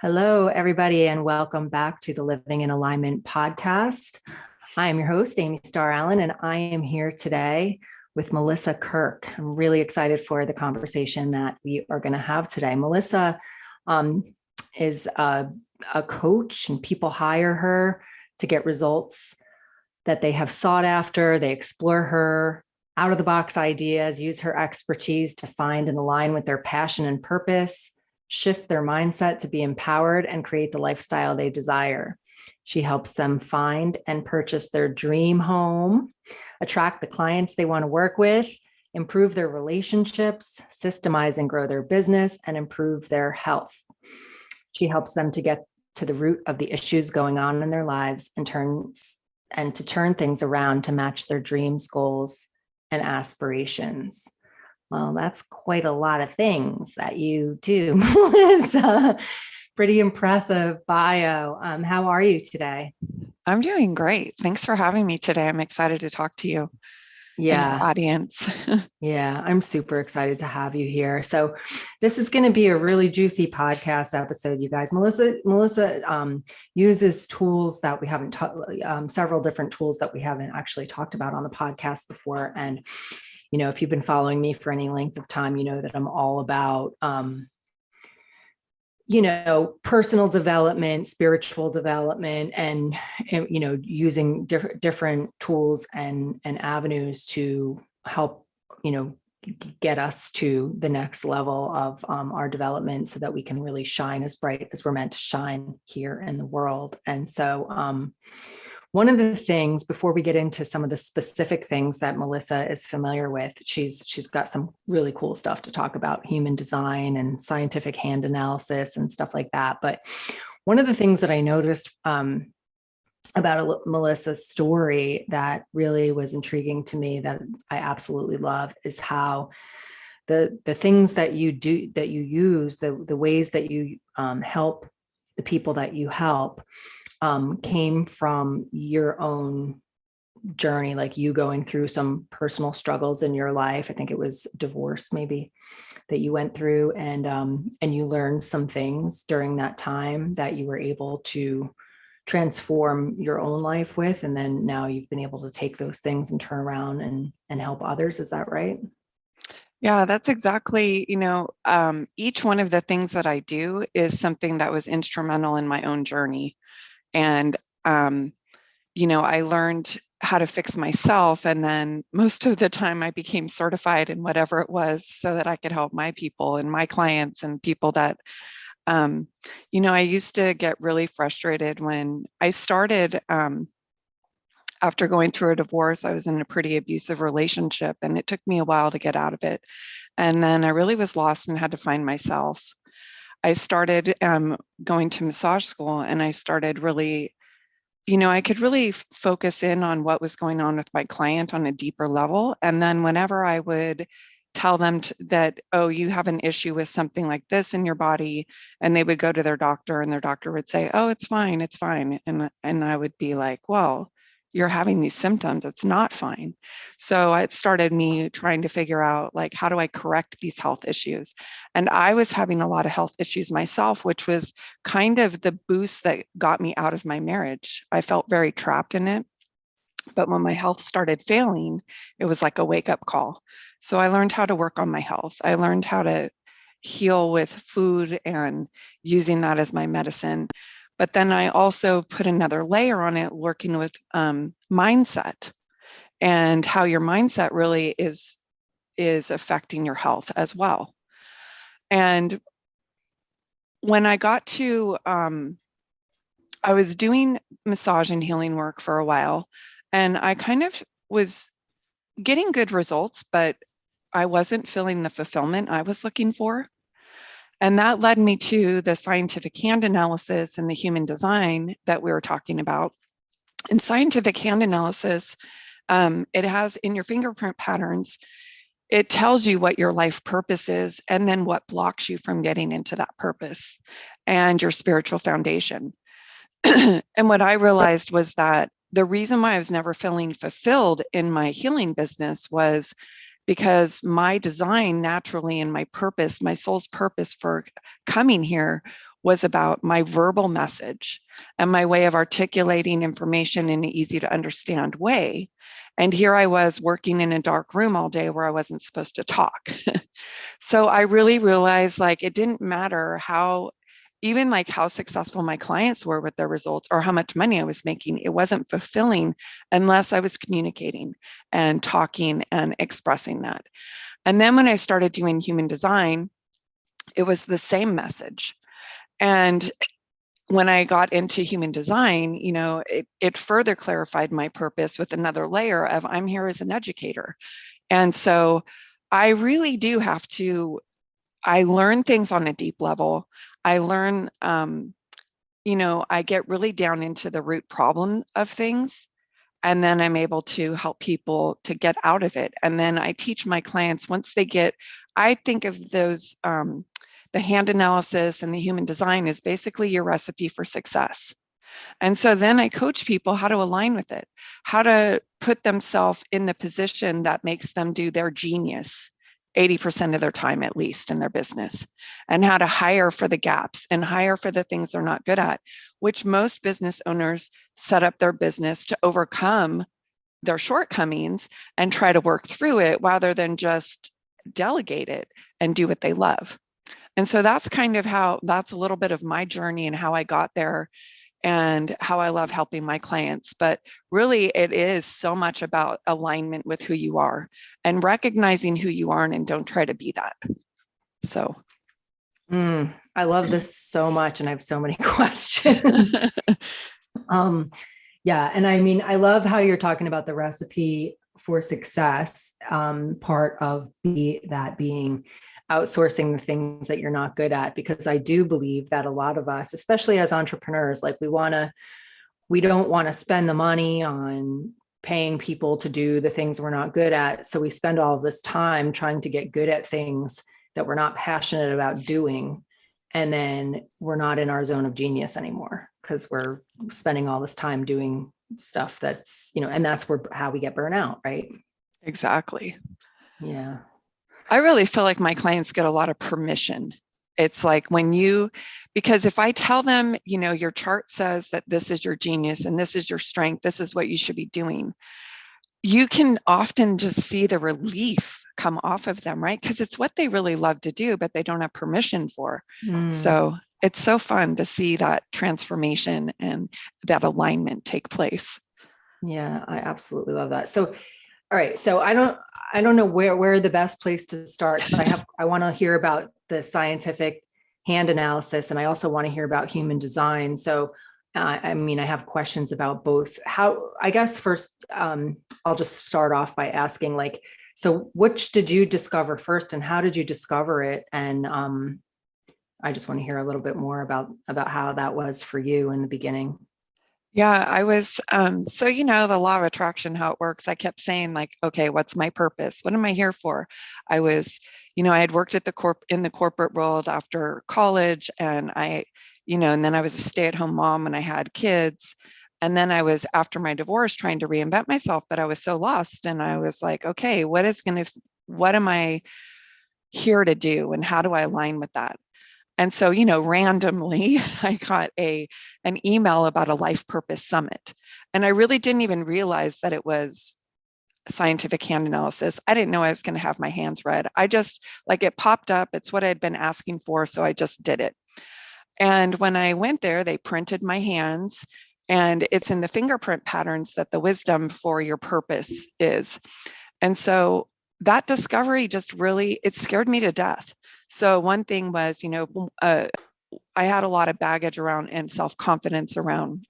Hello, everybody, and welcome back to the Living in Alignment podcast. I am your host, Amy Starr Allen, and I am here today with Melissa Kirk. I'm really excited for the conversation that we are going to have today. Melissa um, is a coach, and people hire her to get results that they have sought after. They explore her out of the box ideas, use her expertise to find and align with their passion and purpose, shift their mindset to be empowered, and create the lifestyle they desire. She helps them find and purchase their dream home, attract the clients they want to work with, improve their relationships, systemize and grow their business, and improve their health. She helps them to get to the root of the issues going on in their lives and to turn things around to match their dreams, goals, and aspirations. Well, that's quite a lot of things that you do. It's a pretty impressive bio. How are you today? I'm doing great. Thanks for having me today. I'm excited to talk to you and your Yeah, audience. yeah, I'm super excited to have you here. So, this is going to be a really juicy podcast episode, you guys. Melissa uses tools that we haven't several different tools that we haven't actually talked about on the podcast before, and if you've been following me for any length of time, you know that I'm all about, personal development, spiritual development, and using different tools and avenues to help, get us to the next level of our development so that we can really shine as bright as we're meant to shine here in the world. And so, one of the things, before we get into some of the specific things that Melissa is familiar with, she's got some really cool stuff to talk about, human design and scientific hand analysis and stuff like that. But one of the things that I noticed about Melissa's story that really was intriguing to me, that I absolutely love, is how the things that you do, that you use, the ways that you help the people that you help, came from your own journey, like you going through some personal struggles in your life. I think it was divorce, maybe, that you went through, and you learned some things during that time that you were able to transform your own life with, and then now you've been able to take those things and turn around and help others. Is that right? Yeah, that's exactly, each one of the things that I do is something that was instrumental in my own journey. And, I learned how to fix myself. And then most of the time I became certified in whatever it was so that I could help my people and my clients and people that, I used to get really frustrated when I started, after going through a divorce. I was in a pretty abusive relationship, and it took me a while to get out of it. And then I really was lost and had to find myself. I started going to massage school, and I started really, I could really focus in on what was going on with my client on a deeper level. And then whenever I would tell them that, oh, you have an issue with something like this in your body, and they would go to their doctor, and their doctor would say, oh, it's fine, it's fine. And I would be like, well, you're having these symptoms, it's not fine. So it started me trying to figure out, like, how do I correct these health issues? And I was having a lot of health issues myself, which was kind of the boost that got me out of my marriage. I felt very trapped in it. But when my health started failing, it was like a wake-up call. So I learned how to work on my health. I learned how to heal with food and using that as my medicine. But then I also put another layer on it, working with mindset, and how your mindset really is affecting your health as well. And when I got to, I was doing massage and healing work for a while, and I kind of was getting good results, but I wasn't feeling the fulfillment I was looking for. And that led me to the scientific hand analysis and the human design that we were talking about. In scientific hand analysis, it has in your fingerprint patterns, it tells you what your life purpose is, and then what blocks you from getting into that purpose, and your spiritual foundation. And what I realized was that the reason why I was never feeling fulfilled in my healing business was because my design naturally, and my purpose, my soul's purpose for coming here, was about my verbal message and my way of articulating information in an easy to understand way. And here I was working in a dark room all day where I wasn't supposed to talk. So I really realized like it didn't matter how, even like how successful my clients were with their results or how much money I was making, it wasn't fulfilling unless I was communicating and talking and expressing that. And then when I started doing human design, it was the same message. And when I got into human design, you know, it further clarified my purpose with another layer of I'm here as an educator. And so I really do have to, I learn things on a deep level. I learn, you know, I get really down into the root problem of things. And then I'm able to help people to get out of it. And then I teach my clients once they get, I think of those, the hand analysis and the human design is basically your recipe for success. And so then I coach people how to align with it, how to put themselves in the position that makes them do their genius 80% of their time, at least in their business, and how to hire for the gaps and hire for the things they're not good at, which most business owners set up their business to overcome their shortcomings and try to work through it rather than just delegate it and do what they love. And so that's kind of how, that's a little bit of my journey and how I got there and how I love helping my clients. But really, it is so much about alignment with who you are and recognizing who you are and don't try to be that. So. I love this so much. And I have so many questions. Yeah. And I mean, I love how you're talking about the recipe for success, part of that being outsourcing the things that you're not good at, because I do believe that a lot of us, especially as entrepreneurs, like we don't want to spend the money on paying people to do the things we're not good at. So we spend all of this time trying to get good at things that we're not passionate about doing. And then we're not in our zone of genius anymore because we're spending all this time doing stuff that's, you know, and that's how we get burnout, right? Exactly. Yeah. I really feel like my clients get a lot of permission. It's like when you, because if I tell them, you know, your chart says that this is your genius and this is your strength, this is what you should be doing, you can often just see the relief come off of them, right? Because it's what they really love to do, but they don't have permission for. So it's so fun to see that transformation and that alignment take place. Yeah, I absolutely love that. So, all right. So I don't know where the best place to start. I want to hear about the scientific hand analysis, and I also want to hear about human design. So, I mean, I have questions about both. I guess first, I'll just start off by asking, like, so which did you discover first, and how did you discover it? And I just want to hear a little bit more about how that was for you in the beginning. Yeah, I was, so, you know, the law of attraction, how it works. I kept saying like, okay, what's my purpose? What am I here for? I was, you know, I had worked at in the corporate world after college, and and then I was a stay-at-home mom and I had kids. And then I was, after my divorce, trying to reinvent myself, but I was so lost. And I was like, okay, what am I here to do? And how do I align with that? And so, you know, randomly, I got an email about a life purpose summit. And I really didn't even realize that it was scientific hand analysis. I didn't know I was going to have my hands read. I just, like, it popped up. It's what I'd been asking for. So I just did it. And when I went there, they printed my hands, and it's in the fingerprint patterns that the wisdom for your purpose is. And so that discovery just really, it scared me to death. So one thing was, you know, I had a lot of baggage around and self-confidence around,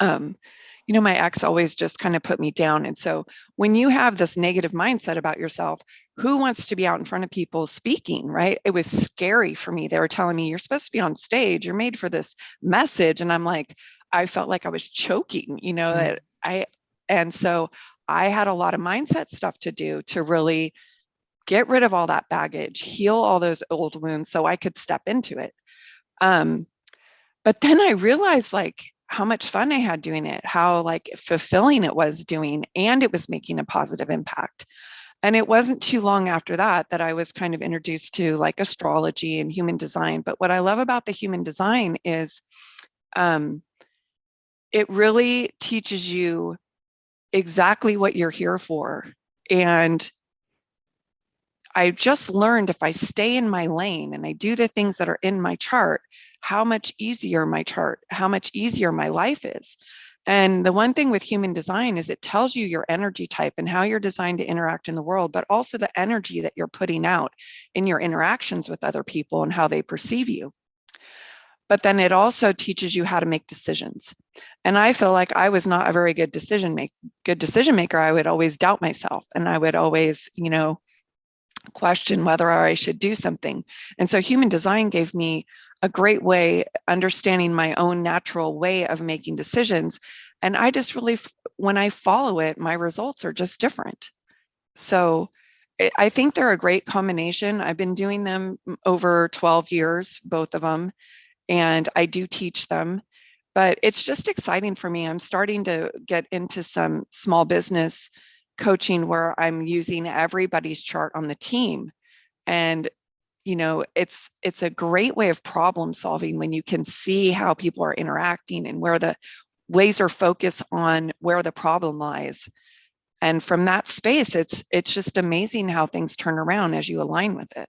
you know, my ex always just kind of put me down. And so when you have this negative mindset about yourself, who wants to be out in front of people speaking, right? It was scary for me. They were telling me, you're supposed to be on stage, you're made for this message. And I'm like, I felt like I was choking, you know, and so I had a lot of mindset stuff to do to really get rid of all that baggage, heal all those old wounds so I could step into it. But then I realized like how much fun I had doing it, how like fulfilling it was doing, and it was making a positive impact. And it wasn't too long after that that I was kind of introduced to like astrology and human design. But what I love about the human design is it really teaches you exactly what you're here for. And I just learned if I stay in my lane and I do the things that are in my chart, how much easier my life is. And the one thing with human design is it tells you your energy type and how you're designed to interact in the world, but also the energy that you're putting out in your interactions with other people and how they perceive you. But then it also teaches you how to make decisions. And I feel like I was not a very good decision maker. I would always doubt myself, and I would always, question whether I should do something. And so human design gave me a great way understanding my own natural way of making decisions. And I just really, when I follow it, my results are just different. So I think they're a great combination. I've been doing them over 12 years, both of them, and I do teach them. But it's just exciting for me. I'm starting to get into some small business coaching where I'm using everybody's chart on the team. And it's a great way of problem solving when you can see how people are interacting and where the laser focus on where the problem lies. And from that space, it's just amazing how things turn around as you align with it.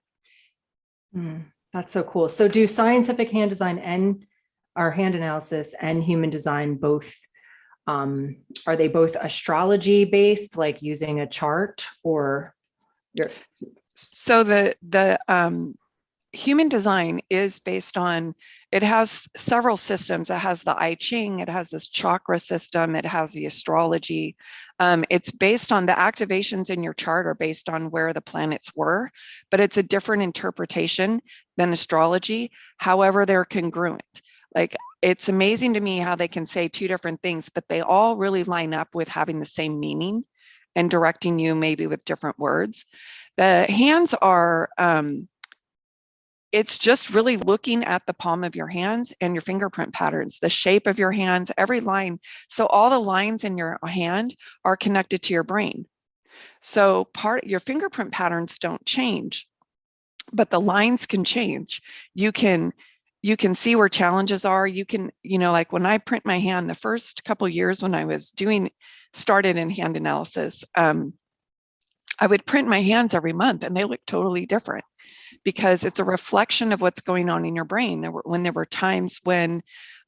That's so cool. So do scientific hand design and our hand analysis and human design both, are they both astrology based, like using a chart, or so the human design is based on, it has several systems. It has the I Ching, it has this chakra system, it has the astrology. It's based on the activations in your chart are based on where the planets were, but it's a different interpretation than astrology. However, they're congruent. Like, it's amazing to me how they can say two different things, but they all really line up with having the same meaning and directing you maybe with different words. The hands are, it's just really looking at the palm of your hands and your fingerprint patterns, the shape of your hands, every line. So all the lines in your hand are connected to your brain. So your fingerprint patterns don't change, but the lines can change. You can see where challenges are. You can, like when I print my hand, the first couple years when I was started in hand analysis, I would print my hands every month and they look totally different, because it's a reflection of what's going on in your brain. When there were times when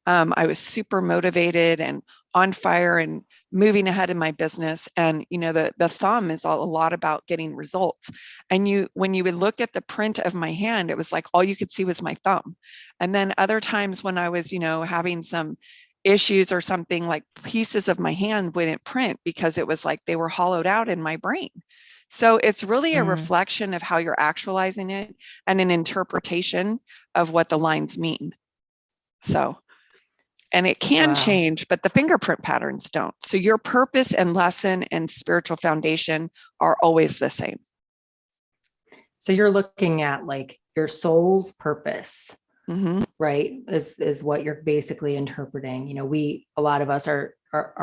I was super motivated and on fire and moving ahead in my business. And, the thumb is a lot about getting results. And when you would look at the print of my hand, it was like all you could see was my thumb. And then other times when I was, having some issues or something, like pieces of my hand wouldn't print because it was like they were hollowed out in my brain. So it's really a reflection of how you're actualizing it and an interpretation of what the lines mean. So, and it can change, but the fingerprint patterns don't. So your purpose and lesson and spiritual foundation are always the same. So you're looking at like your soul's purpose, right? Is what you're basically interpreting. A lot of us are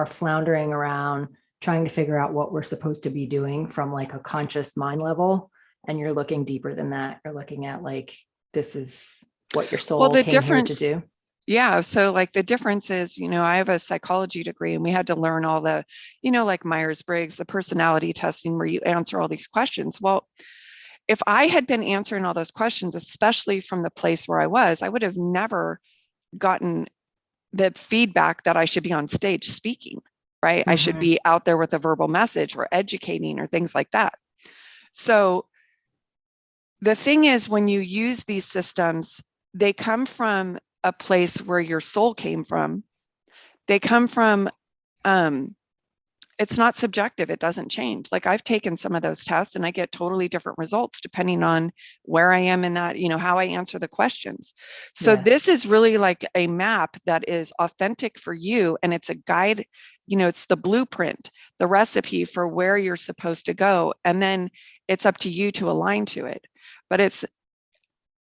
floundering around trying to figure out what we're supposed to be doing from like a conscious mind level. And you're looking deeper than that. You're looking at like, this is what your soul came here to do. Yeah. So like the difference is, I have a psychology degree and we had to learn all the, like Myers-Briggs, the personality testing where you answer all these questions. Well, if I had been answering all those questions, especially from the place where I was, I would have never gotten the feedback that I should be on stage speaking, right? I should be out there with a verbal message or educating or things like that. So the thing is, when you use these systems, they come from a place where your soul came from. They come from, it's not subjective. It doesn't change. Like I've taken some of those tests and I get totally different results depending on where I am in that, how I answer the questions. So this is really like a map that is authentic for you. And it's a guide, it's the blueprint, the recipe for where you're supposed to go. And then it's up to you to align to it. But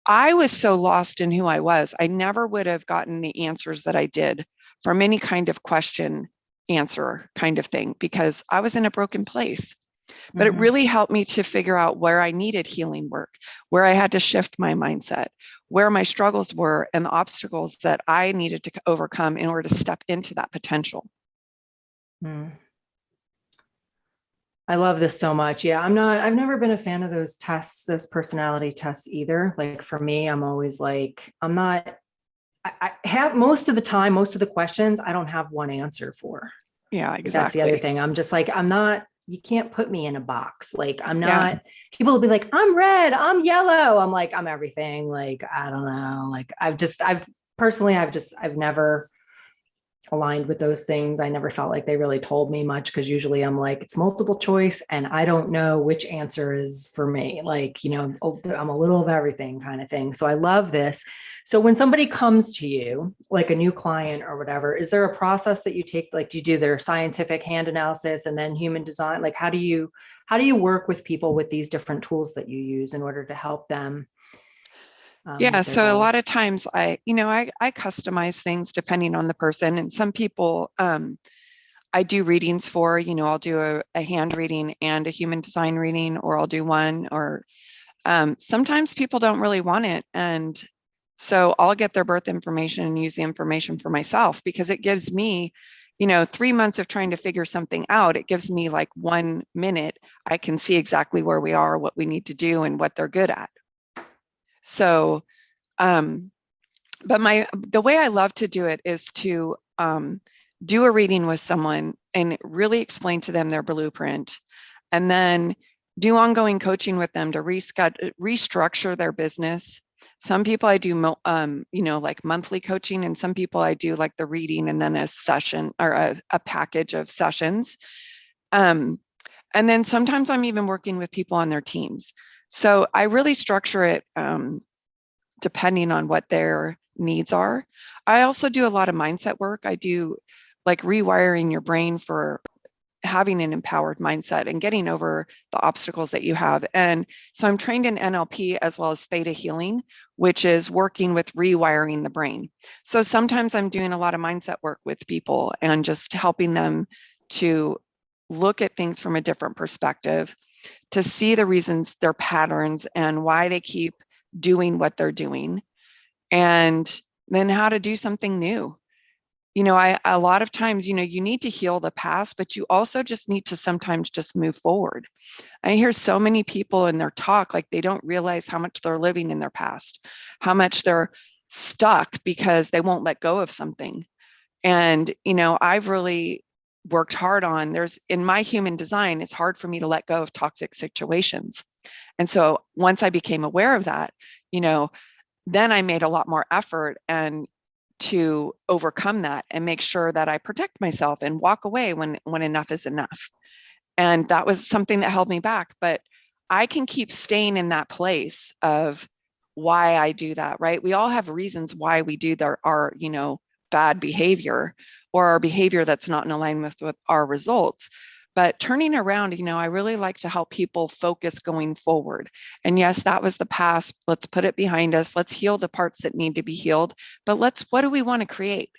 I was so lost in who I was. I never would have gotten the answers that I did from any kind of question answer kind of thing, because I was in a broken place. But it Mhm. really helped me to figure out where I needed healing work, where I had to shift my mindset, where my struggles were, and the obstacles that I needed to overcome in order to step into that potential. Mm. I love this so much. Yeah, I've never been a fan of those tests, those personality tests either. Like for me, I'm always like, I have most of the time, most of the questions, I don't have one answer for. Yeah, Like that's the other exactly. thing. I'm just like, you can't put me in a box. Like I'm Yeah. not, people will be like, I'm red, I'm yellow. I'm like, I'm everything. Like, I don't know. Like I've never aligned with those things. I never felt like they really told me much because usually I'm like, it's multiple choice and I don't know which answer is for me. Like, I'm a little of everything kind of thing. So I love this. So when somebody comes to you, like a new client or whatever, is there a process that you take? Like, do you do their scientific hand analysis and then human design? Like, how do you work with people with these different tools that you use in order to help them Yeah, with their so a lot of goals? times I customize things depending on the person. And some people I do readings for, I'll do a hand reading and a human design reading, or I'll do one, or sometimes people don't really want it. And so I'll get their birth information and use the information for myself because it gives me, 3 months of trying to figure something out. It gives me like 1 minute. I can see exactly where we are, what we need to do, and what they're good at. So, um, but the way I love to do it is to do a reading with someone and really explain to them their blueprint, and then do ongoing coaching with them to restructure their business. Some people I do, like monthly coaching, and some people I do like the reading and then a session or a package of sessions. Um, and then sometimes I'm even working with people on their teams. So I really structure it depending on what their needs are. I also do a lot of mindset work. I do like rewiring your brain for having an empowered mindset and getting over the obstacles that you have. And so I'm trained in NLP as well as theta healing, which is working with rewiring the brain. So sometimes I'm doing a lot of mindset work with people and just helping them to look at things from a different perspective, to see the reasons, their patterns, and why they keep doing what they're doing, and then how to do something new. A lot of times, you need to heal the past, but you also just need to sometimes just move forward. I hear so many people in their talk, like they don't realize how much they're living in their past, how much they're stuck because they won't let go of something. And, I've really worked hard on, in my human design, it's hard for me to let go of toxic situations. And so once I became aware of that, you know, then I made a lot more effort and to overcome that and make sure that I protect myself and walk away when enough is enough. And that was something that held me back, but I can keep staying in that place of why I do that, right? We all have reasons why we do our bad behavior, or our behavior that's not in alignment with our results. But turning around, I really like to help people focus going forward. And yes, that was the past. Let's put it behind us. Let's heal the parts that need to be healed. But what do we want to create?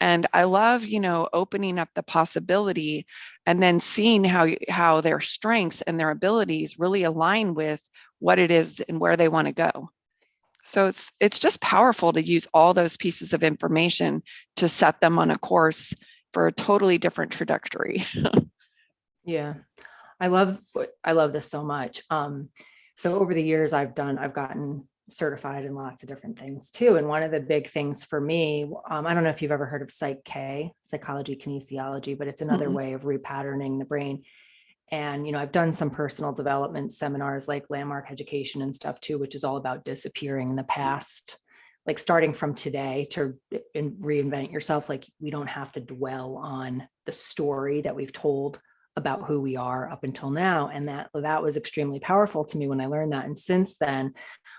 And I love, opening up the possibility and then seeing how their strengths and their abilities really align with what it is and where they want to go. So it's just powerful to use all those pieces of information to set them on a course for a totally different trajectory. Yeah. I love this so much. So over the years I've gotten certified in lots of different things too. And one of the big things for me, I don't know if you've ever heard of Psych K, psychology kinesiology, but it's another Mm-mm. way of repatterning the brain. And, I've done some personal development seminars like landmark education and stuff too, which is all about disappearing in the past, like starting from today to reinvent yourself. Like we don't have to dwell on the story that we've told about who we are up until now. And that was extremely powerful to me when I learned that. And since then,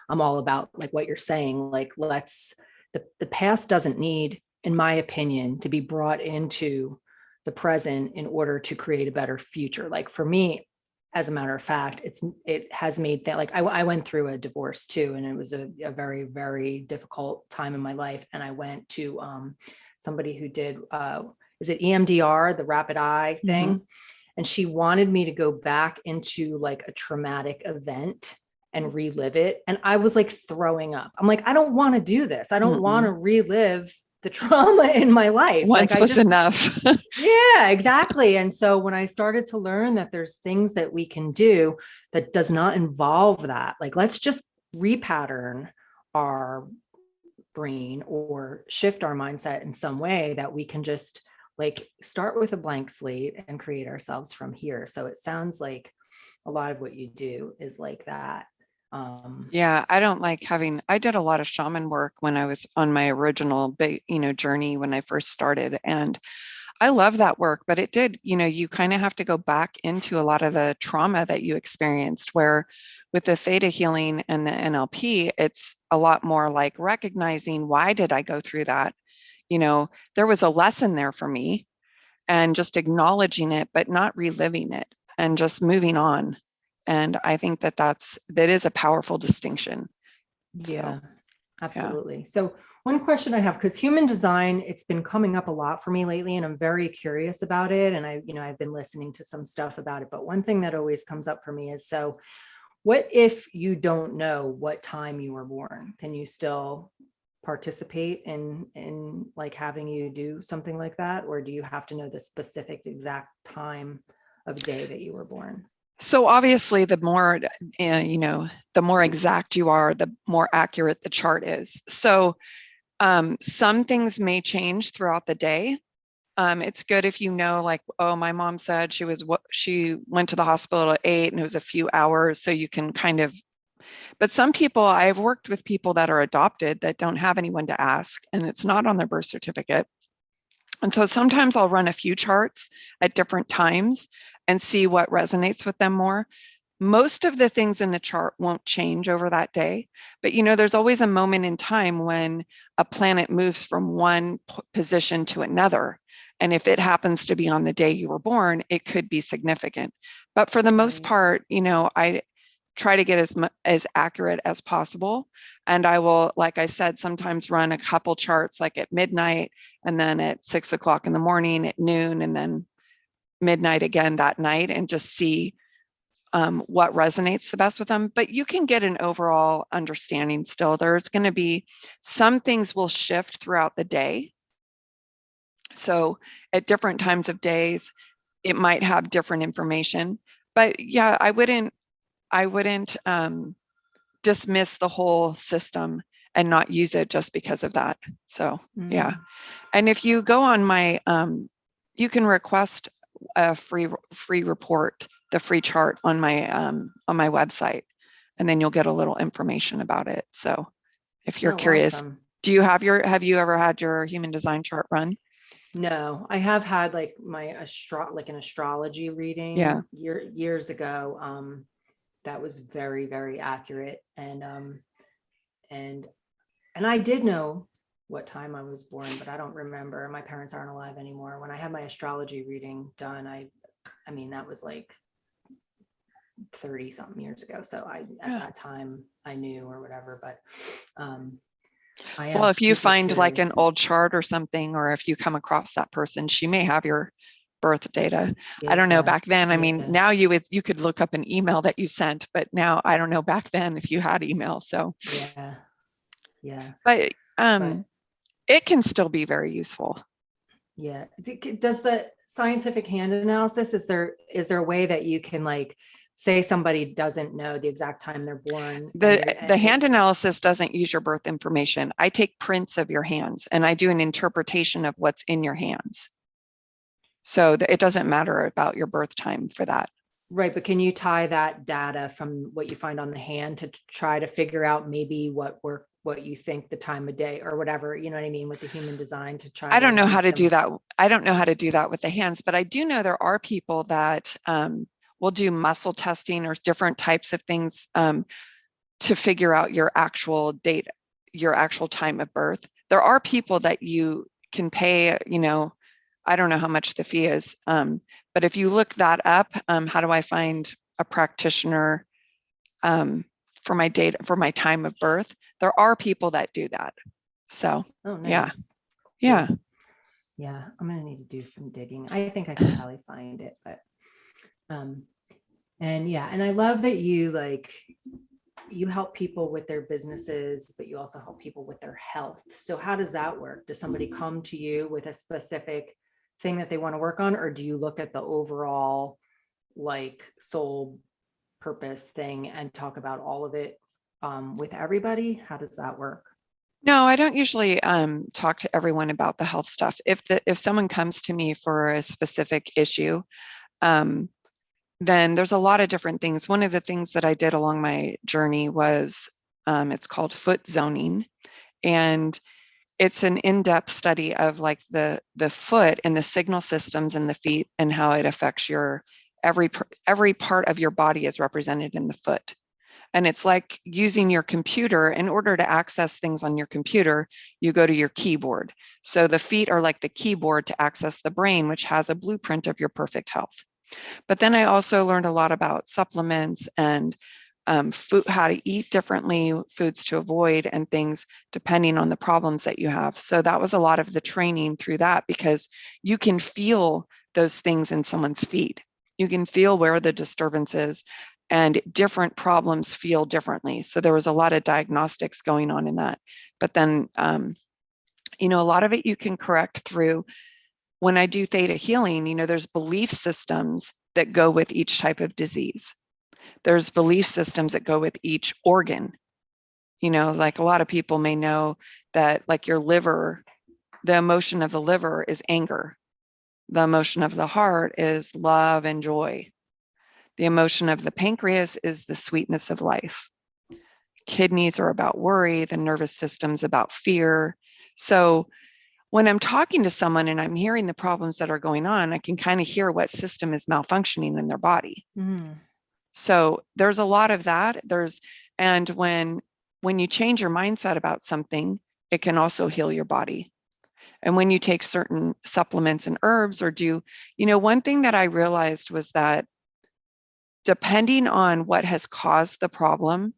I'm all about like what you're saying, like the past doesn't need, in my opinion, to be brought into the present in order to create a better future. Like for me, as a matter of fact, it has made that, like I went through a divorce too, and it was a very, very difficult time in my life. And I went to somebody who did is it EMDR, the rapid eye Mm-hmm. thing? and she wanted me to go back into like a traumatic event and relive it. And I was like throwing up. I'm like, I don't want to do this. I don't want to relive the trauma in my life. Once was enough. Yeah, exactly. And so when I started to learn that there's things that we can do that does not involve that, like let's just repattern our brain or shift our mindset in some way that we can just like start with a blank slate and create ourselves from here. So it sounds like a lot of what you do is like that. Yeah, I don't like I did a lot of shaman work when I was on my original journey when I first started, and I love that work, but it did, you kind of have to go back into a lot of the trauma that you experienced, where with the theta healing and the NLP, it's a lot more like recognizing, why did I go through that? There was a lesson there for me, and just acknowledging it, but not reliving it and just moving on. And I think that is a powerful distinction. Yeah, So, absolutely. Yeah. So one question I have, because human design, it's been coming up a lot for me lately, and I'm very curious about it. And I've been listening to some stuff about it, but one thing that always comes up for me is, so what if you don't know what time you were born? Can you still participate in like having you do something like that? Or do you have to know the specific exact time of day that you were born? So obviously, the more, the more exact you are, the more accurate the chart is. So some things may change throughout the day. It's good if you know, like, oh, my mom said she went to the hospital at 8 and it was a few hours. So you can kind of, but some people, I've worked with people that are adopted that don't have anyone to ask, and it's not on their birth certificate. And so sometimes I'll run a few charts at different times and see what resonates with them more. Most of the things in the chart won't change over that day, but there's always a moment in time when a planet moves from one position to another. And if it happens to be on the day you were born, it could be significant. But for the most part, I try to get as accurate as possible. And I will, like I said, sometimes run a couple charts like at midnight, and then at 6 o'clock in the morning, at noon, and then midnight again that night, and just see what resonates the best with them. But you can get an overall understanding still. There's going to be some things will shift throughout the day. So at different times of days, it might have different information. But yeah, I wouldn't dismiss the whole system and not use it just because of that. So yeah. And if you go on my, you can request a free report, the free chart on my website, and then you'll get a little information about it. So if you're curious, awesome. Have you ever had your human design chart run? No, I have had like my an astrology reading years ago. That was very, very accurate. And I did know what time I was born, but I don't remember. My parents aren't alive anymore. When I had my astrology reading done, I mean, that was like 30 something years ago. So at that time I knew or whatever, but well, if you find like an old chart or something, or if you come across that person, she may have your birth data. I don't know back then. I mean, now you could look up an email that you sent, but now I don't know back then if you had email. So but it can still be very useful. Yeah. Does the scientific hand analysis, is there a way that you can like say somebody doesn't know the exact time they're born? The hand analysis doesn't use your birth information. I take prints of your hands and I do an interpretation of what's in your hands. So it doesn't matter about your birth time for that. Right. But can you tie that data from what you find on the hand to try to figure out maybe what you think the time of day or whatever, you know what I mean, with the human design to try? I don't know how to do that. I don't know how to do that with the hands, but I do know there are people that will do muscle testing or different types of things to figure out your actual date, your actual time of birth. There are people that you can pay, I don't know how much the fee is, but if you look that up, how do I find a practitioner for my date, for my time of birth? There are people that do that. So, nice. Yeah. I'm going to need to do some digging. I think I can probably find it, but Um, and yeah, and I love that you like, you help people with their businesses, but you also help people with their health. So how does that work? Does somebody come to you with a specific thing that they want to work on, or do you look at the overall like soul purpose thing and talk about all of it with everybody? How does that work? No, I don't usually talk to everyone about the health stuff. If someone comes to me for a specific issue, um, then there's a lot of different things. One of the things that I did along my journey was it's called foot zoning, and it's an in-depth study of like the foot and the signal systems in the feet and how it affects your every part of your body is represented in the foot. And it's like using your computer. In order to access things on your computer, you go to your keyboard. So the feet are like the keyboard to access the brain, which has a blueprint of your perfect health. But then I also learned a lot about supplements and food, how to eat differently, foods to avoid, and things depending on the problems that you have. So that was a lot of the training through that, because you can feel those things in someone's feet. You can feel where the disturbance is, and different problems feel differently. So there was a lot of diagnostics going on in that. But then, a lot of it you can correct through. When I do theta healing, there's belief systems that go with each type of disease. There's belief systems that go with each organ. Like a lot of people may know that like your liver, the emotion of the liver is anger. The emotion of the heart is love and joy. The emotion of the pancreas is the sweetness of life. Kidneys are about worry. The nervous system's about fear. So when I'm talking to someone and I'm hearing the problems that are going on, I can kind of hear what system is malfunctioning in their body. Mm. So there's a lot of that. And when you change your mindset about something, it can also heal your body. And when you take certain supplements and herbs or one thing that I realized was that depending on what has caused the problem,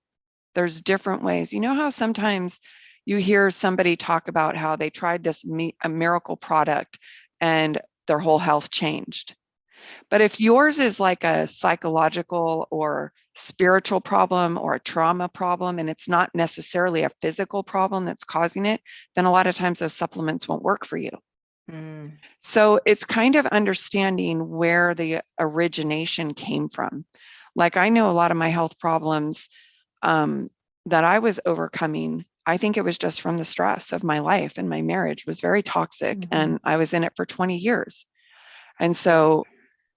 there's different ways. You know how sometimes you hear somebody talk about how they tried a miracle product and their whole health changed. But if yours is like a psychological or spiritual problem or a trauma problem, and it's not necessarily a physical problem that's causing it, then a lot of times those supplements won't work for you. Mm. So it's kind of understanding where the origination came from. Like I know a lot of my health problems that I was overcoming, I think it was just from the stress of my life, and my marriage was very toxic, Mm-hmm. and I was in it for 20 years. And so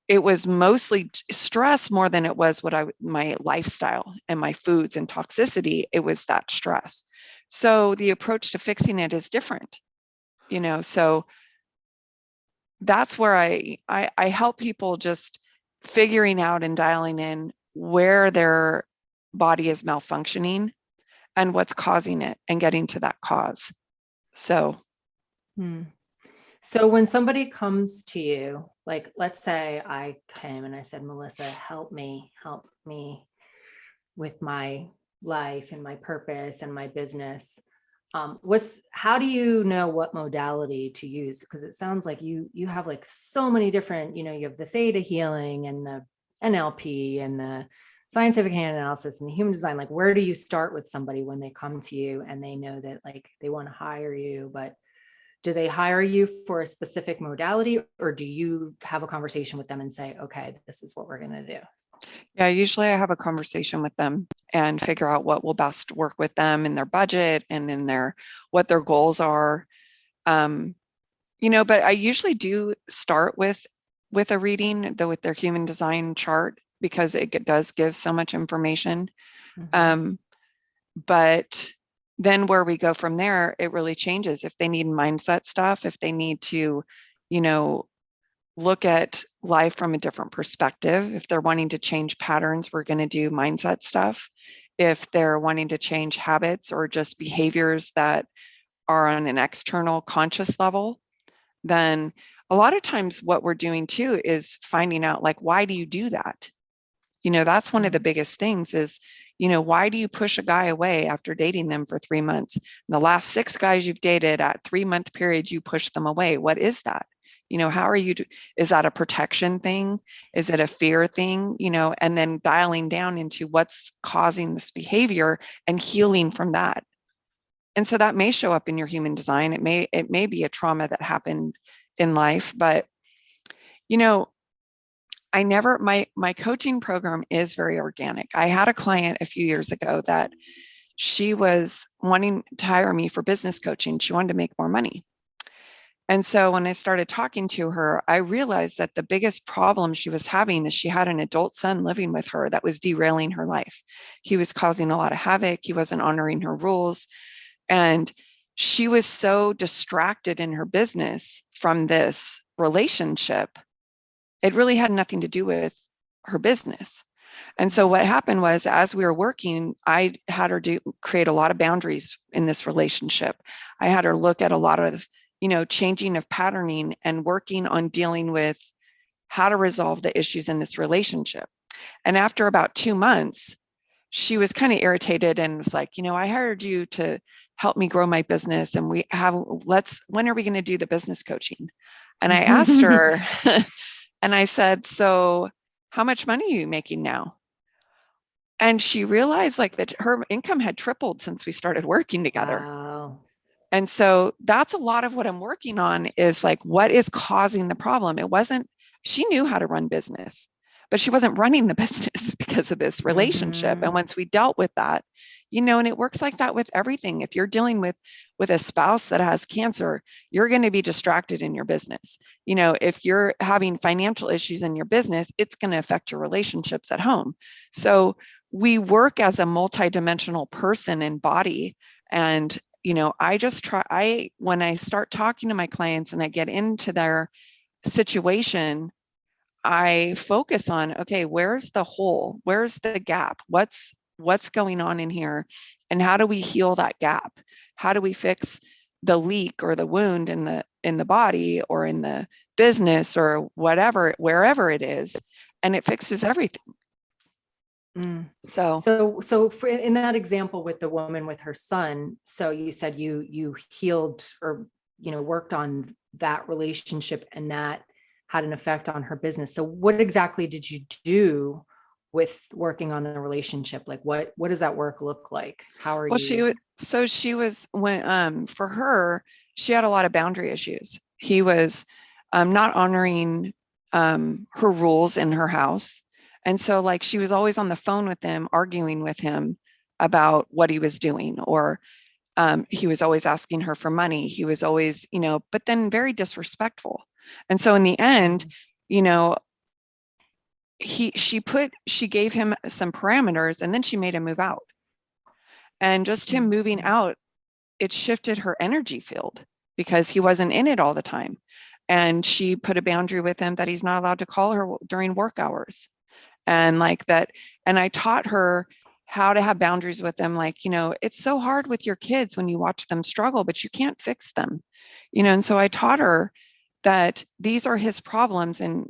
it was mostly stress more than it was my lifestyle and my foods and toxicity. It was that stress. So the approach to fixing it is different, so that's where I help people just figuring out and dialing in where their body is malfunctioning and what's causing it and getting to that cause. So. So when somebody comes to you, like, let's say I came and I said, Melissa, help me with my life and my purpose and my business. How do you know what modality to use? Because it sounds like you have like so many different, you have the theta healing and the NLP and the scientific hand analysis and the human design. Like, where do you start with somebody when they come to you and they know that like they want to hire you, but do they hire you for a specific modality, or do you have a conversation with them and say, okay, this is what we're going to do? Yeah, usually I have a conversation with them and figure out what will best work with them in their budget and in what their goals are. But I usually do start with a reading, though, with their human design chart, because it does give so much information. Mm-hmm. But then where we go from there, it really changes. If they need mindset stuff, if they need to, look at life from a different perspective, if they're wanting to change patterns, we're going to do mindset stuff. If they're wanting to change habits or just behaviors that are on an external conscious level, then a lot of times what we're doing too is finding out, like, why do you do that? That's one of the biggest things is, why do you push a guy away after dating them for 3 months? And the last 6 guys you've dated at 3-month periods, you push them away. What is that? How are you, is that a protection thing? Is it a fear thing? And then dialing down into what's causing this behavior and healing from that. And so that may show up in your human design. It may be a trauma that happened in life, but my coaching program is very organic. I had a client a few years ago that she was wanting to hire me for business coaching. She wanted to make more money. And so when I started talking to her, I realized that the biggest problem she was having is she had an adult son living with her that was derailing her life. He was causing a lot of havoc. He wasn't honoring her rules. And she was so distracted in her business from this relationship. It really had nothing to do with her business. And so what happened was, as we were working, I had her create a lot of boundaries in this relationship. I had her look at a lot of, changing of patterning and working on dealing with how to resolve the issues in this relationship. And after about 2 months, she was kind of irritated and was like, I hired you to help me grow my business. And when are we going to do the business coaching? And I asked her, and I said, so how much money are you making now? And she realized that her income had tripled since we started working together. Wow. And so that's a lot of what I'm working on, is what is causing the problem. She knew how to run business, but she wasn't running the business because of this relationship. And once we dealt with that, and it works like that with everything. If you're dealing with a spouse that has cancer, you're going to be distracted in your business. If you're having financial issues in your business, it's going to affect your relationships at home. So we work as a multidimensional person and body. And when I start talking to my clients and I get into their situation, I focus on, okay, where's the hole? Where's the gap? What's going on in here? And how do we heal that gap? How do we fix the leak or the wound in the body or in the business or whatever, wherever it is? And it fixes everything. So in that example with the woman with her son, so you said you healed or worked on that relationship, and that had an effect on her business. So what exactly did you do with working on the relationship? What does that work look like? How are you? For her, she had a lot of boundary issues. He was not honoring her rules in her house. And so she was always on the phone with him, arguing with him about what he was doing, or he was always asking her for money. He was always, but then very disrespectful. And so in the end, she gave him some parameters, and then she made him move out. And just him moving out, it shifted her energy field because he wasn't in it all the time. And she put a boundary with him that he's not allowed to call her during work hours. And that, and I taught her how to have boundaries with them. It's so hard with your kids when you watch them struggle, but you can't fix them, and so I taught her that these are his problems. And,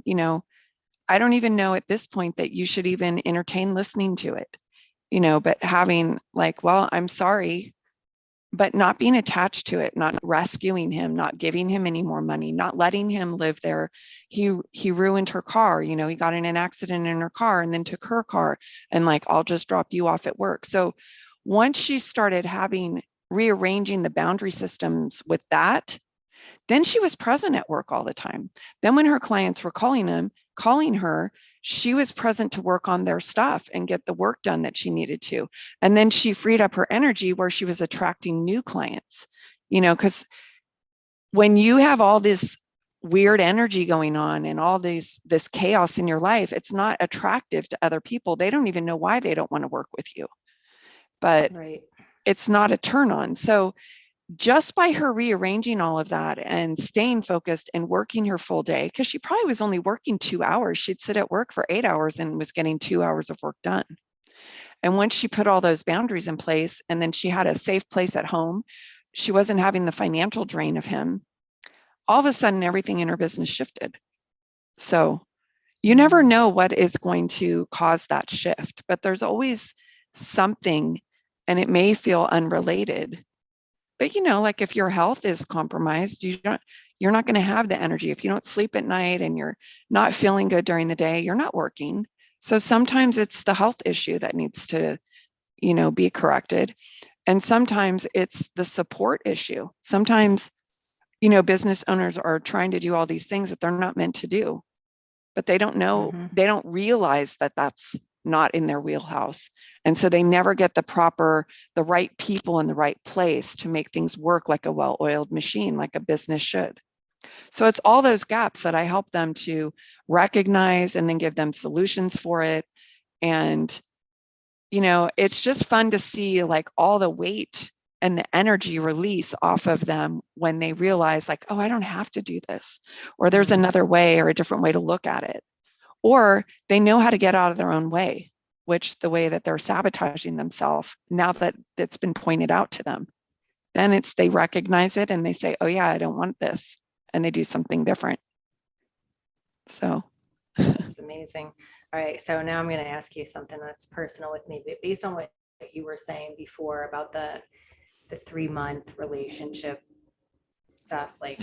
I don't even know at this point that you should even entertain listening to it, but having well, I'm sorry, but not being attached to it, not rescuing him, not giving him any more money, not letting him live there. He ruined her car. He got in an accident in her car and then took her car and I'll just drop you off at work. So once she started rearranging the boundary systems with that, then she was present at work all the time. Then when her clients were calling her, she was present to work on their stuff and get the work done that she needed to. And then she freed up her energy where she was attracting new clients, because when you have all this weird energy going on and all this chaos in your life, it's not attractive to other people. They don't even know why they don't want to work with you, but Right. It's not a turn on. So just by her rearranging all of that and staying focused and working her full day, because she probably was only working 2 hours, she'd sit at work for 8 hours and was getting 2 hours of work done. And once she put all those boundaries in place, and then she had a safe place at home, she wasn't having the financial drain of him, all of a sudden everything in her business shifted. So you never know what is going to cause that shift, but there's always something, and it may feel unrelated, But, like if your health is compromised, you're not going to have the energy. If you don't sleep at night and you're not feeling good during the day, you're not working. So sometimes it's the health issue that needs to, be corrected. And sometimes it's the support issue. Sometimes, business owners are trying to do all these things that they're not meant to do, but they don't know, they don't realize that that's not in their wheelhouse. And so they never get the right people in the right place to make things work like a well-oiled machine, like a business should. So it's all those gaps that I help them to recognize and then give them solutions for it. And, it's just fun to see like all the weight and the energy release off of them when they realize like, oh, I don't have to do this, or there's another way or a different way to look at it. Or they know how to get out of their own way, which the way that they're sabotaging themselves now that it's been pointed out to them. Then they recognize it and they say, oh yeah, I don't want this. And they do something different. So. That's amazing. All right. So now I'm going to ask you something that's personal with me, but based on what you were saying before about the 3-month relationship stuff. Like,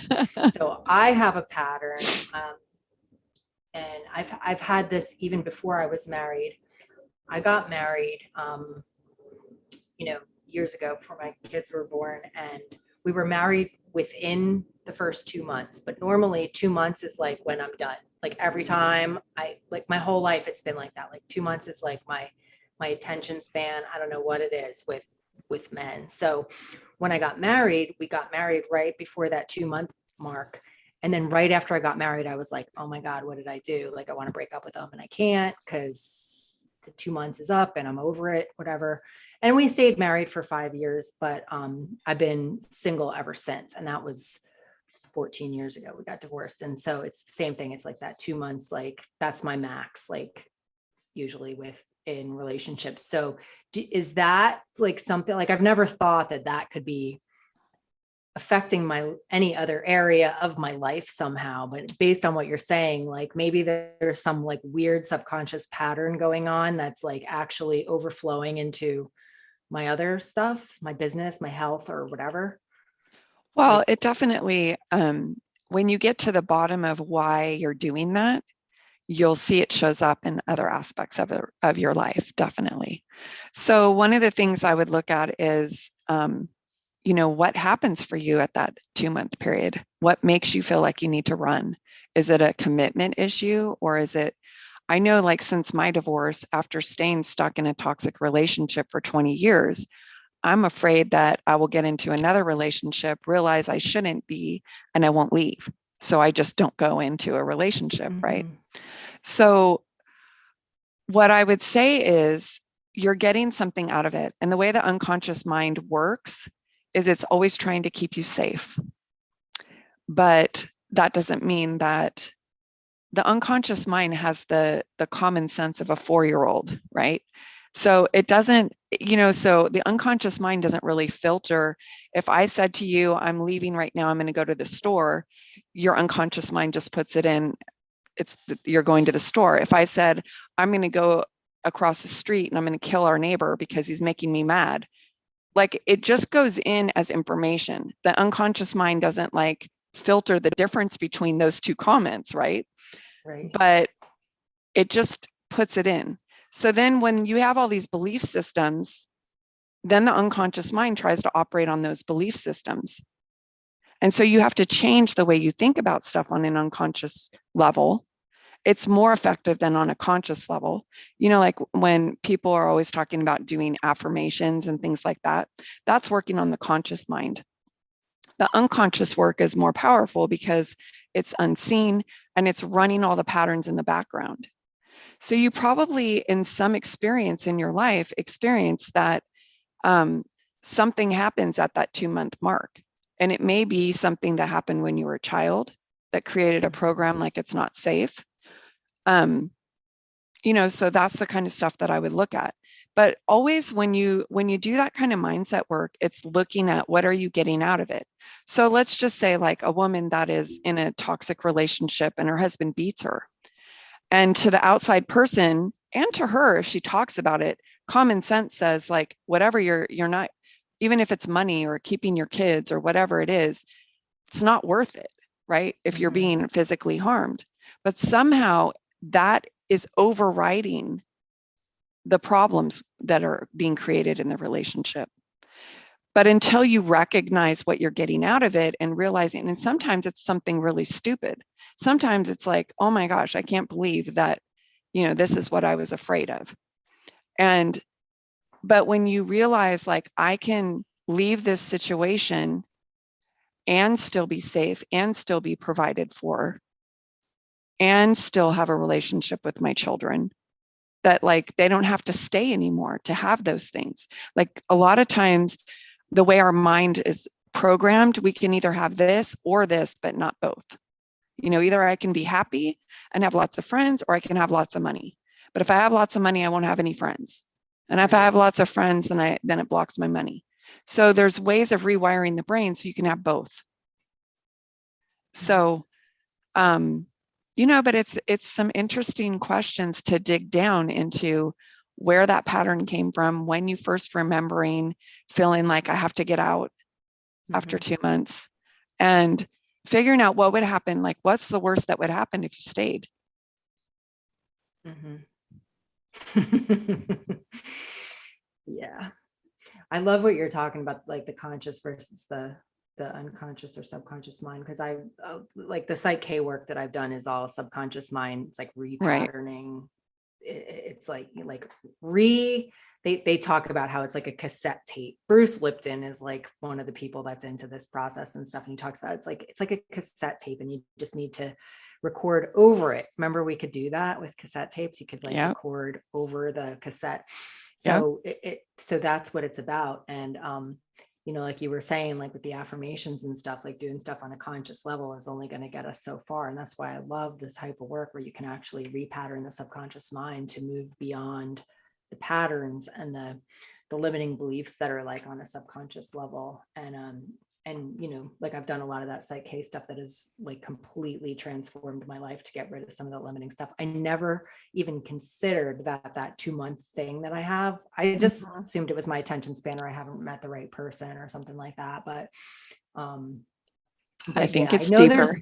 so I have a pattern, and I've had this even before I was married. I got married, years ago before my kids were born, and we were married within the first 2 months. But normally 2 months is like when I'm done. Like every time like my whole life, it's been like that. Like 2 months is like my attention span. I don't know what it is with men. So when I got married, we got married right before that 2-month mark. And then right after I got married, I was like, oh my God, what did I do? Like, I want to break up with them and I can't because the 2 months is up and I'm over it, whatever. And we stayed married for 5 years, but I've been single ever since. And that was 14 years ago. We got divorced. And so it's the same thing. It's like that 2 months, like that's my max, like usually in relationships. So is that like something, like I've never thought that could be affecting any other area of my life somehow, but based on what you're saying, like maybe there's some like weird subconscious pattern going on that's like actually overflowing into my other stuff, my business, my health, or whatever. Well, it definitely, when you get to the bottom of why you're doing that, you'll see it shows up in other aspects of your life, definitely. So one of the things I would look at is, what happens for you at that 2-month period? What makes you feel like you need to run? Is it a commitment issue, or is it, I know like since my divorce, after staying stuck in a toxic relationship for 20 years, I'm afraid that I will get into another relationship, realize I shouldn't be, and I won't leave. So I just don't go into a relationship, right? So what I would say is you're getting something out of it. And the way the unconscious mind works is it's always trying to keep you safe. But that doesn't mean that the unconscious mind has the common sense of a 4-year-old, right? So it doesn't, so the unconscious mind doesn't really filter. If I said to you, I'm leaving right now, I'm going to go to the store, your unconscious mind just puts it in, you're going to the store. If I said, I'm going to go across the street and I'm going to kill our neighbor because he's making me mad, like it just goes in as information. The unconscious mind doesn't like filter the difference between those two comments, right? Right. But it just puts it in. So then when you have all these belief systems, then the unconscious mind tries to operate on those belief systems. And so you have to change the way you think about stuff on an unconscious level. It's more effective than on a conscious level. Like when people are always talking about doing affirmations and things like that, that's working on the conscious mind. The unconscious work is more powerful because it's unseen and it's running all the patterns in the background. So you probably, in some experience in your life, experience that something happens at that 2-month mark. And it may be something that happened when you were a child that created a program like it's not safe. So that's the kind of stuff that I would look at. But always when you do that kind of mindset work, it's looking at what are you getting out of it. So let's just say like a woman that is in a toxic relationship and her husband beats her. And to the outside person and to her, if she talks about it, common sense says like, whatever, you're not, even if it's money or keeping your kids or whatever it is, it's not worth it, right? If you're being physically harmed. But somehow that is overriding the problems that are being created in the relationship. But until you recognize what you're getting out of it and realizing, and sometimes it's something really stupid. Sometimes it's like, oh my gosh, I can't believe that, this is what I was afraid of. But when you realize, like, I can leave this situation and still be safe and still be provided for and still have a relationship with my children, that like they don't have to stay anymore to have those things. Like a lot of times the way our mind is programmed, we can either have this or this, but not both. Either I can be happy and have lots of friends, or I can have lots of money. But if I have lots of money, I won't have any friends. And if I have lots of friends, then it blocks my money. So there's ways of rewiring the brain so you can have both. So, but it's some interesting questions to dig down into where that pattern came from, when you first remembering feeling like I have to get out after 2 months, and figuring out what would happen. Like, what's the worst that would happen if you stayed? Yeah. I love what you're talking about, like the conscious versus the unconscious or subconscious mind, because I like the Psych K work that I've done is all subconscious mind. It's like repatterning. Right. It's like they talk about how it's like a cassette tape. Bruce Lipton is like one of the people that's into this process and stuff, and he talks about it's like a cassette tape, and you just need to record over it. Remember, we could do that with cassette tapes. You could like record over the cassette. So so that's what it's about. And like you were saying, like with the affirmations and stuff, like doing stuff on a conscious level is only going to get us so far. And that's why I love this type of work where you can actually repattern the subconscious mind to move beyond the patterns and the limiting beliefs that are like on a subconscious level. And like I've done a lot of that Psych K stuff that has like completely transformed my life to get rid of some of the limiting stuff. I never even considered that 2-month thing that I have. I just assumed it was my attention span, or I haven't met the right person or something like that. But I think it's deeper.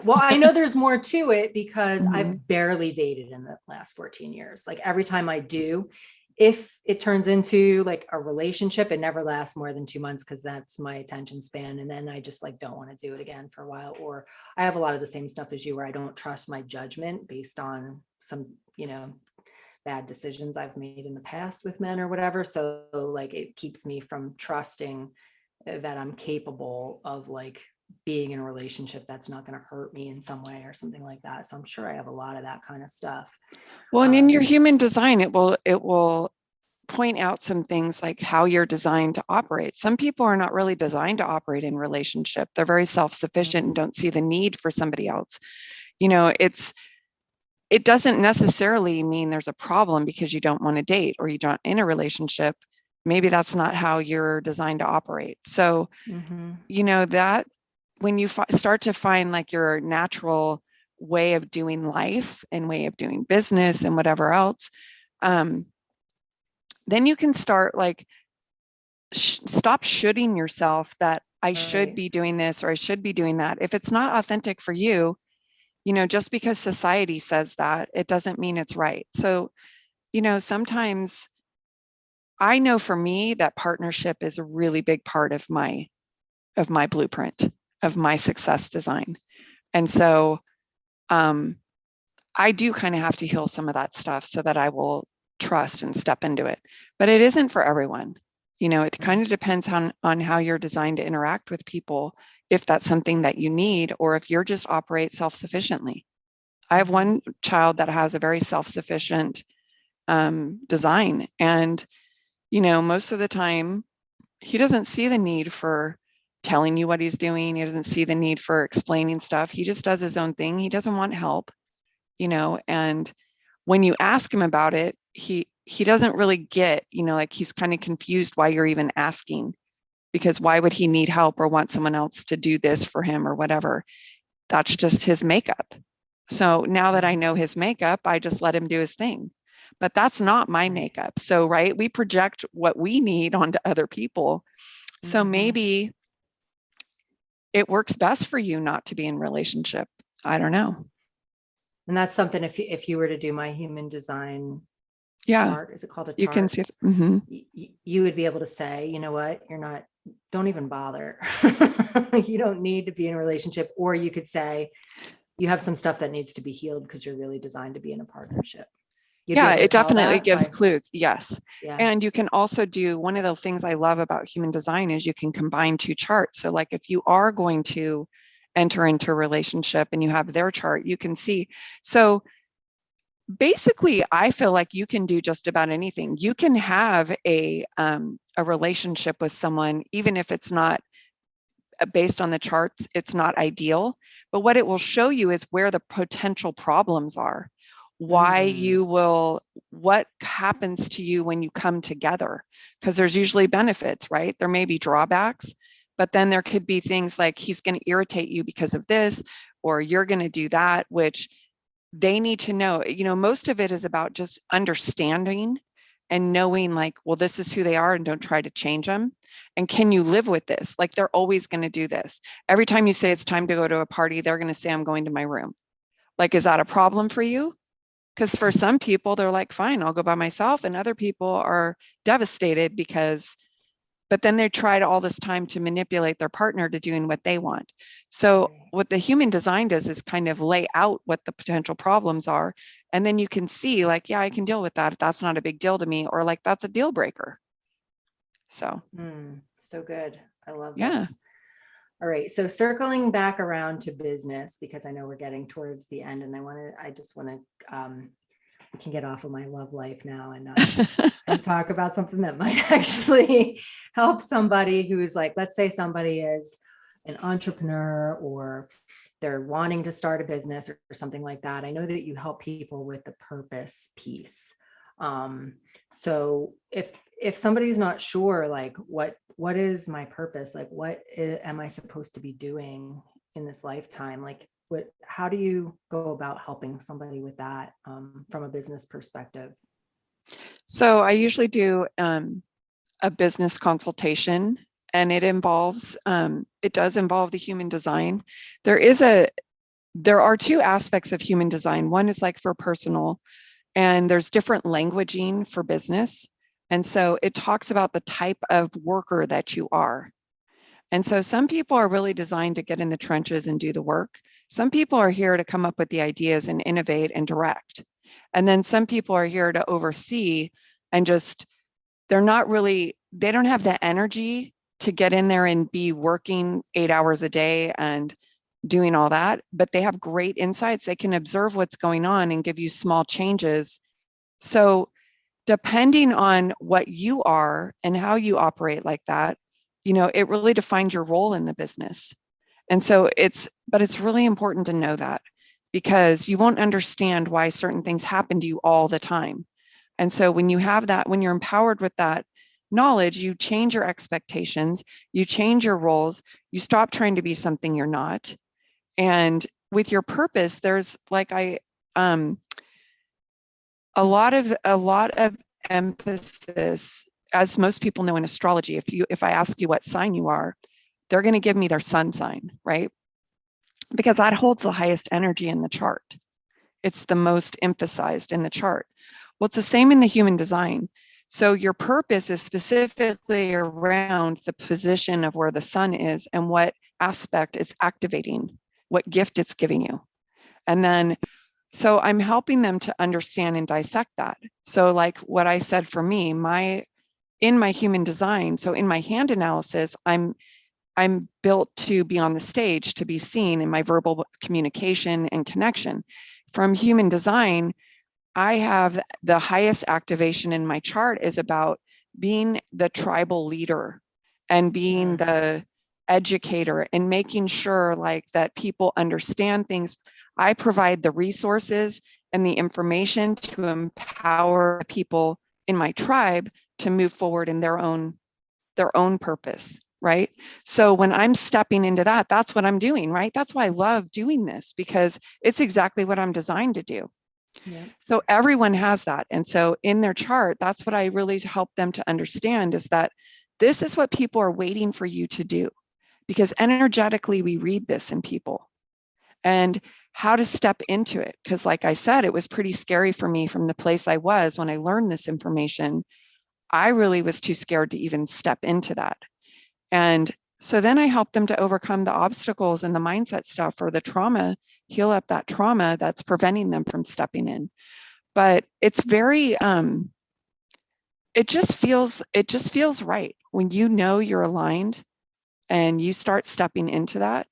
Well, I know there's more to it because I've barely dated in the last 14 years. Like every time I do, if it turns into like a relationship, it never lasts more than 2 months because that's my attention span. And then I just like don't want to do it again for a while. Or I have a lot of the same stuff as you, where I don't trust my judgment based on some, bad decisions I've made in the past with men or whatever. So like it keeps me from trusting that I'm capable of like being in a relationship that's not going to hurt me in some way or something like that. So I'm sure I have a lot of that kind of stuff. Well, and in your human design, it will point out some things like how you're designed to operate. Some people are not really designed to operate in relationship. They're very self-sufficient and don't see the need for somebody else. It doesn't necessarily mean there's a problem because you don't want to date or you don't in a relationship. Maybe that's not how you're designed to operate. So, that when you start to find like your natural way of doing life and way of doing business and whatever else, then you can start like stop shoulding yourself that I should be doing this or I should be doing that. If it's not authentic for you, just because society says that, it doesn't mean it's right. So, sometimes I know for me that partnership is a really big part of my blueprint, of my success design. And so I do kind of have to heal some of that stuff so that I will trust and step into it. But it isn't for everyone. It kind of depends on how you're designed to interact with people, if that's something that you need, or if you're just operate self-sufficiently. I have one child that has a very self-sufficient design. And, most of the time, he doesn't see the need for telling you what he's doing. He doesn't see the need for explaining stuff. He just does his own thing. He doesn't want help, and when you ask him about it, he doesn't really get, like he's kind of confused why you're even asking, because why would he need help or want someone else to do this for him or whatever? That's just his makeup. So now that I know his makeup, I just let him do his thing. but that's not my makeup. So, right, we project what we need onto other people. So maybe it works best for you not to be in relationship. I don't know. And that's something, if you were to do my human design chart, is it called a chart? You can see it. You would be able to say, you know what, don't even bother. You don't need to be in a relationship. Or you could say, you have some stuff that needs to be healed because you're really designed to be in a partnership. It definitely gives clues. Yes. Yeah. And you can also do, one of the things I love about human design is you can combine two charts. So like if you are going to enter into a relationship and you have their chart, you can see. So basically, I feel like you can do just about anything. You can have a relationship with someone, even if it's not based on the charts, it's not ideal. But what it will show you is where the potential problems are, why you will, what happens to you when you come together, because there's usually benefits, right? There may be drawbacks, but then there could be things like he's going to irritate you because of this, or you're going to do that, which they need to know. Most of it is about just understanding and knowing like, well, this is who they are and don't try to change them. And can you live with this? Like they're always going to do this. Every time you say it's time to go to a party, they're going to say, I'm going to my room. Like, is that a problem for you? Because for some people, they're like, fine, I'll go by myself. And other people are devastated but then they tried all this time to manipulate their partner to doing what they want. So what the human design does is kind of lay out what the potential problems are. And then you can see like, yeah, I can deal with that. That's not a big deal to me. Or like, that's a deal breaker. So. So good. I love this. All right. So circling back around to business, because I know we're getting towards the end and I just want to, we can get off of my love life now and talk about something that might actually help somebody who's like, let's say somebody is an entrepreneur or they're wanting to start a business or something like that. I know that you help people with the purpose piece. So if somebody's not sure, like what is my purpose? Like, am I supposed to be doing in this lifetime? Like, how do you go about helping somebody with that from a business perspective? So I usually do a business consultation, and it does involve the human design. There are two aspects of human design. One is like for personal, and there's different languaging for business. And so it talks about the type of worker that you are. And so some people are really designed to get in the trenches and do the work. Some people are here to come up with the ideas and innovate and direct. And then some people are here to oversee and they don't have the energy to get in there and be working 8 hours a day and doing all that, but they have great insights. They can observe what's going on and give you small changes. So depending on what you are and how you operate like that, it really defines your role in the business. And so it's really important to know that, because you won't understand why certain things happen to you all the time. And so when you have that, when you're empowered with that knowledge, you change your expectations, you change your roles, you stop trying to be something you're not. And with your purpose, there's like a lot of emphasis, as most people know in astrology. If I ask you what sign you are, they're going to give me their sun sign, right? Because that holds the highest energy in the chart. It's the most emphasized in the chart. Well, it's the same in the human design. So your purpose is specifically around the position of where the sun is and what aspect it's activating, what gift it's giving you. And then, so I'm helping them to understand and dissect that. So like what I said for me, in my human design, so in my hand analysis, I'm built to be on the stage, to be seen in my verbal communication and connection. From human design, I have the highest activation in my chart is about being the tribal leader and being the educator and making sure like that people understand things. I provide the resources and the information to empower people in my tribe to move forward in their own purpose, right? So when I'm stepping into that, that's what I'm doing, right? That's why I love doing this, because it's exactly what I'm designed to do. Yeah. So everyone has that. And so in their chart, that's what I really help them to understand, is that this is what people are waiting for you to do, because energetically we read this in people, and how to step into it. Because like I said, it was pretty scary for me from the place I was when I learned this information. I really was too scared to even step into that. And so then I help them to overcome the obstacles and the mindset stuff, or the trauma, heal up that trauma that's preventing them from stepping in. But it's very it just feels right when you know you're aligned and you start stepping into that.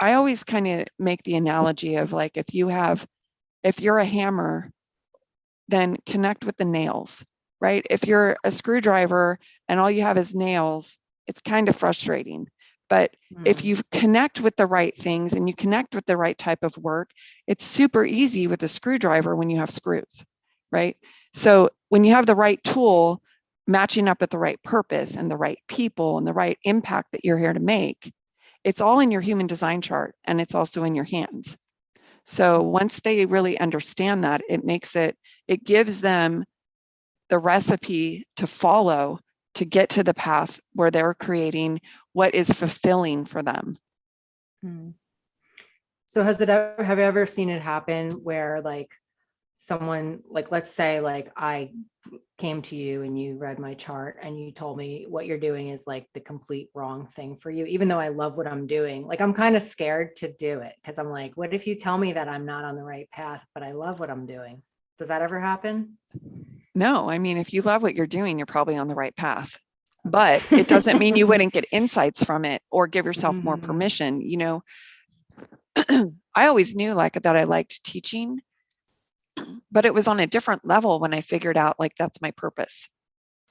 I always kind of make the analogy of, like, if you're a hammer, then connect with the nails, right? If you're a screwdriver and all you have is nails, it's kind of frustrating. But if you connect with the right things and you connect with the right type of work, it's super easy with a screwdriver when you have screws, right? So when you have the right tool matching up with the right purpose and the right people and the right impact that you're here to make, it's all in your human design chart, and it's also in your hands. So once they really understand that, it gives them the recipe to follow to get to the path where they're creating what is fulfilling for them. So have you ever seen it happen where, like, someone, like, let's say, like, I came to you and you read my chart and you told me what you're doing is like the complete wrong thing for you, even though I love what I'm doing. Like, I'm kind of scared to do it because I'm like, what if you tell me that I'm not on the right path, but I love what I'm doing? Does that ever happen? No, I mean, if you love what you're doing, you're probably on the right path. But Okay. it doesn't mean you wouldn't get insights from it or give yourself more Mhm. permission. I always knew, like, that I liked teaching, but it was on a different level when I figured out, like, that's my purpose.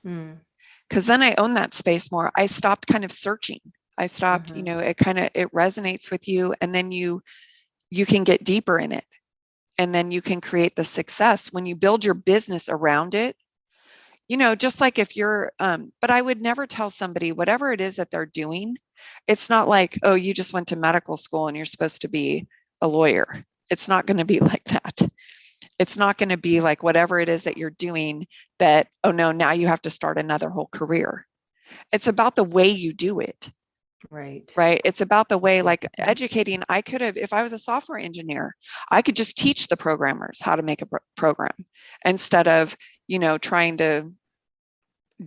Mm. Because then I own that space more. I stopped kind of searching. I stopped, Mhm. it resonates with you, and then you can get deeper in it, and then you can create the success when you build your business around it. Just like if you're but I would never tell somebody whatever it is that they're doing. It's not like, oh, you just went to medical school and you're supposed to be a lawyer. It's not going to be like that. It's not going to be like whatever it is that you're doing, that, oh no, now you have to start another whole career. It's about the way you do it. Right. Right. It's about the way, like, Absolutely. educating. I could have, if I was a software engineer, I could just teach the programmers how to make a program, instead of, trying to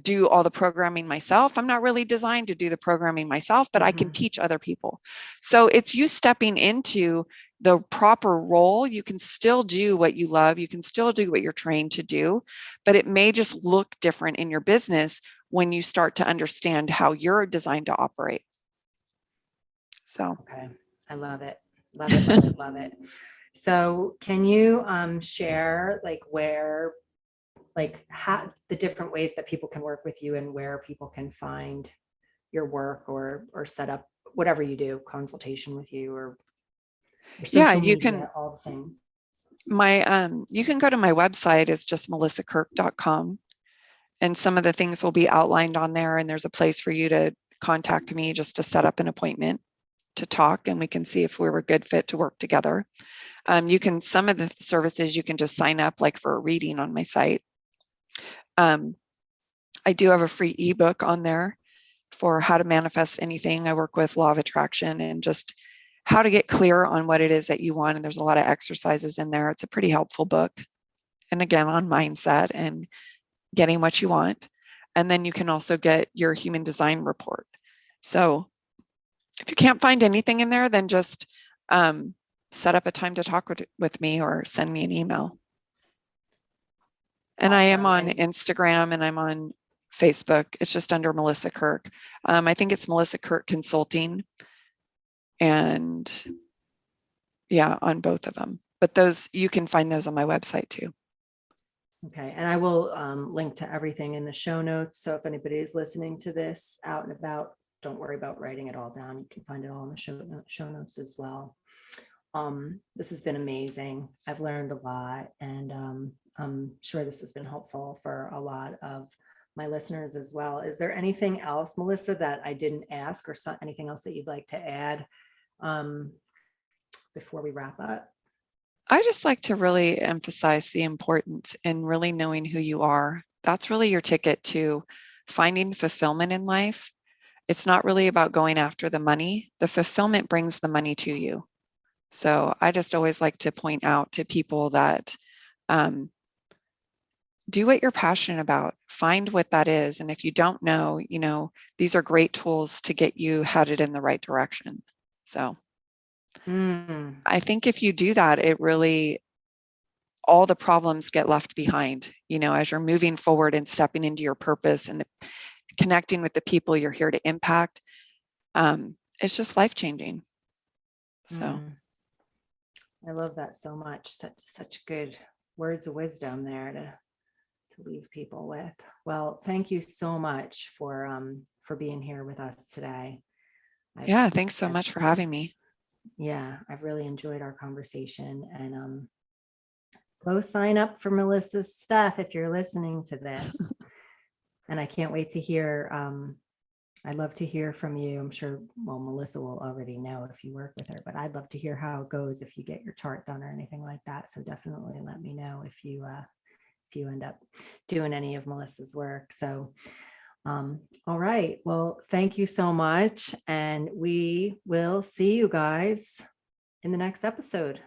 do all the programming myself. I'm not really designed to do the programming myself, but I can Mhm. teach other people. So it's you stepping into the proper role. You can still do what you love. You can still do what you're trained to do, but it may just look different in your business when you start to understand how you're designed to operate. So, Okay. I love it. Love it, love it, love it. So can you share, like, where, like, how the different ways that people can work with you and where people can find your work, or set up whatever you do, consultation with you, or your yeah, social media, all the things? you can go to my website. It's just melissakirk.com. And some of the things will be outlined on there. And there's a place for you to contact me just to set up an appointment to talk, and we can see if we were a good fit to work together. Some of the services you can just sign up, like for a reading on my site. I do have a free ebook on there for how to manifest anything. I work with law of attraction and just how to get clear on what it is that you want. And there's a lot of exercises in there. It's a pretty helpful book. And again, on mindset and getting what you want. And then you can also get your human design report. So if you can't find anything in there, then just set up a time to talk with me or send me an email. And I am Awesome. on And Instagram and I'm on Facebook. It's just under Melissa Kirk. I think it's Melissa Kirk Consulting. And yeah, on both of them. But those, you can find those on my website too. okay, and I will link to everything in the show notes. So if anybody is listening to this out and about, don't worry about writing it all down. You can find it all in the show notes as well. This has been amazing. I've learned a lot, and I'm sure this has been helpful for a lot of my listeners as well. Is there anything else, Melissa, that I didn't ask, or anything else that you'd like to add before we wrap up? I just like to really emphasize the importance in really knowing who you are. That's really your ticket to finding fulfillment in life. It's not really about going after the money. The fulfillment brings the money to you. So I just always like to point out to people that um, do what you're passionate about, find what that is. And if you don't know, these are great tools to get you headed in the right direction. So Mm. I think if you do that, it really, all the problems get left behind, as you're moving forward and stepping into your purpose and connecting with the people you're here to impact. It's just life-changing. So. I love that so much. Such good words of wisdom there to leave people with. Well, thank you so much for being here with us today. Yeah, thanks so much for having me. Yeah, I've really enjoyed our conversation, and go sign up for Melissa's stuff if you're listening to this. And I can't wait to hear. I'd love to hear from you. I'm sure, well, Melissa will already know if you work with her, but I'd love to hear how it goes if you get your chart done or anything like that. So definitely let me know if you end up doing any of Melissa's work. So, all right. Well, thank you so much. And we will see you guys in the next episode.